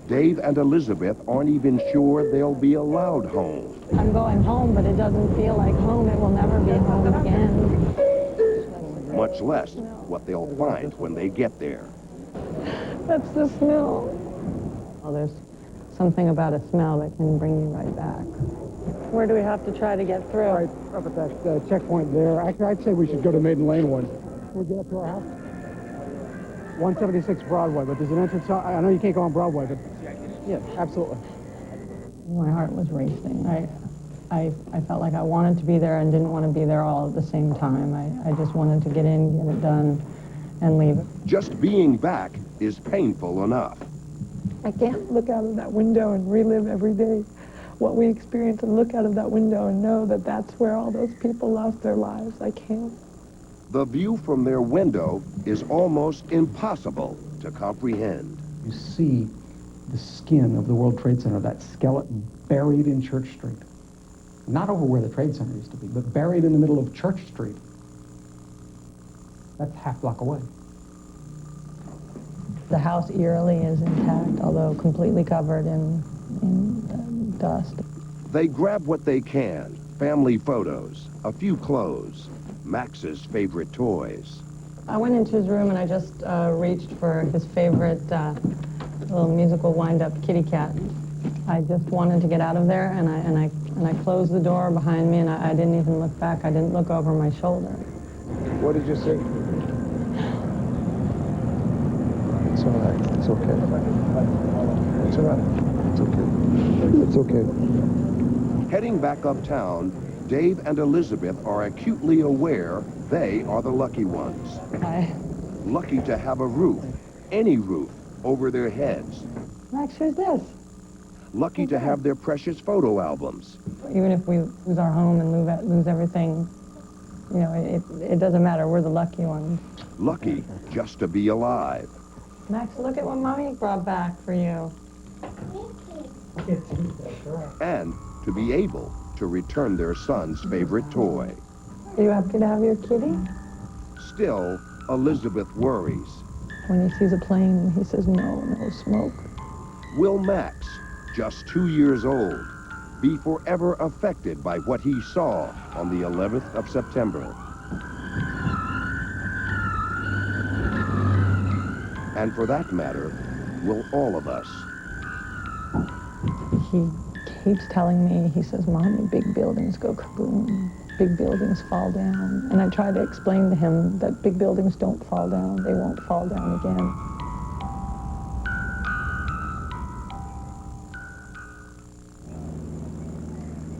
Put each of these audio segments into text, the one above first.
Dave and Elizabeth aren't even sure they'll be allowed home. I'm going home, but it doesn't feel like home. It will never be home again. Much less what they'll find when they get there. That's the smell. Well, there's something about a smell that can bring you right back. Where do we have to try to get through? Right up at that checkpoint there. Actually, I'd say we should go to Maiden Lane one. We'll get up to our house. 176 Broadway, but there's an entrance. I know you can't go on Broadway, but yeah, absolutely. My heart was racing. I felt like I wanted to be there and didn't want to be there all at the same time. I just wanted to get in, get it done, and leave. Just being back is painful enough. I can't look out of that window and relive every day what we experienced and look out of that window and know that that's where all those people lost their lives. I can't. The view from their window is almost impossible to comprehend. You see the skin of the World Trade Center, that skeleton buried in Church Street. Not over where the Trade Center used to be, but buried in the middle of Church Street. That's half block away. The house eerily is intact, although completely covered in dust. They grab what they can, family photos, a few clothes, Max's favorite toys. I went into his room and I just reached for his favorite little musical wind-up kitty cat. I just wanted to get out of there, and I closed the door behind me, and I didn't even look back. I didn't look over my shoulder. What did you say? It's all right. It's okay. It's all right. It's okay. It's okay. Heading back uptown, Dave and Elizabeth are acutely aware they are the lucky ones. Lucky to have a roof, any roof, over their heads. Max, who's this? Lucky to have their precious photo albums. Even if we lose our home and lose everything, you know, it doesn't matter. We're the lucky ones. Lucky just to be alive. Max, look at what Mommy brought back for you. And to be able to return their son's favorite toy. Are you happy to have your kitty? Still, Elizabeth worries. When he sees a plane, he says, no smoke. Will Max, just 2 years old, be forever affected by what he saw on the 11th of September? And for that matter, will all of us? He keeps telling me, he says, Mommy, big buildings go kaboom. Big buildings fall down. And I try to explain to him that big buildings don't fall down. They won't fall down again.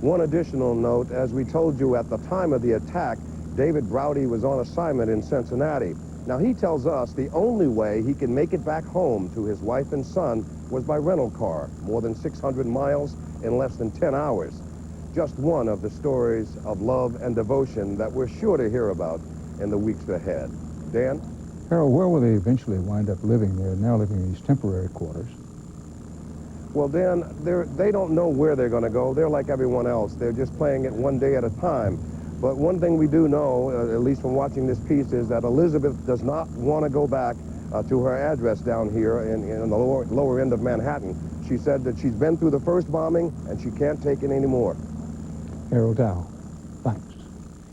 One additional note, as we told you at the time of the attack, David Browdy was on assignment in Cincinnati. Now, he tells us the only way he can make it back home to his wife and son was by rental car, more than 600 miles in less than 10 hours. Just one of the stories of love and devotion that we're sure to hear about in the weeks ahead. Dan? Harold, where will they eventually wind up living? They're now living in these temporary quarters. Well, Dan, they don't know where they're going to go. They're like everyone else. They're just playing it one day at a time. But one thing we do know, at least from watching this piece, is that Elizabeth does not want to go back to her address down here in the lower end of Manhattan. She said that she's been through the first bombing and she can't take it anymore. Harold Dow.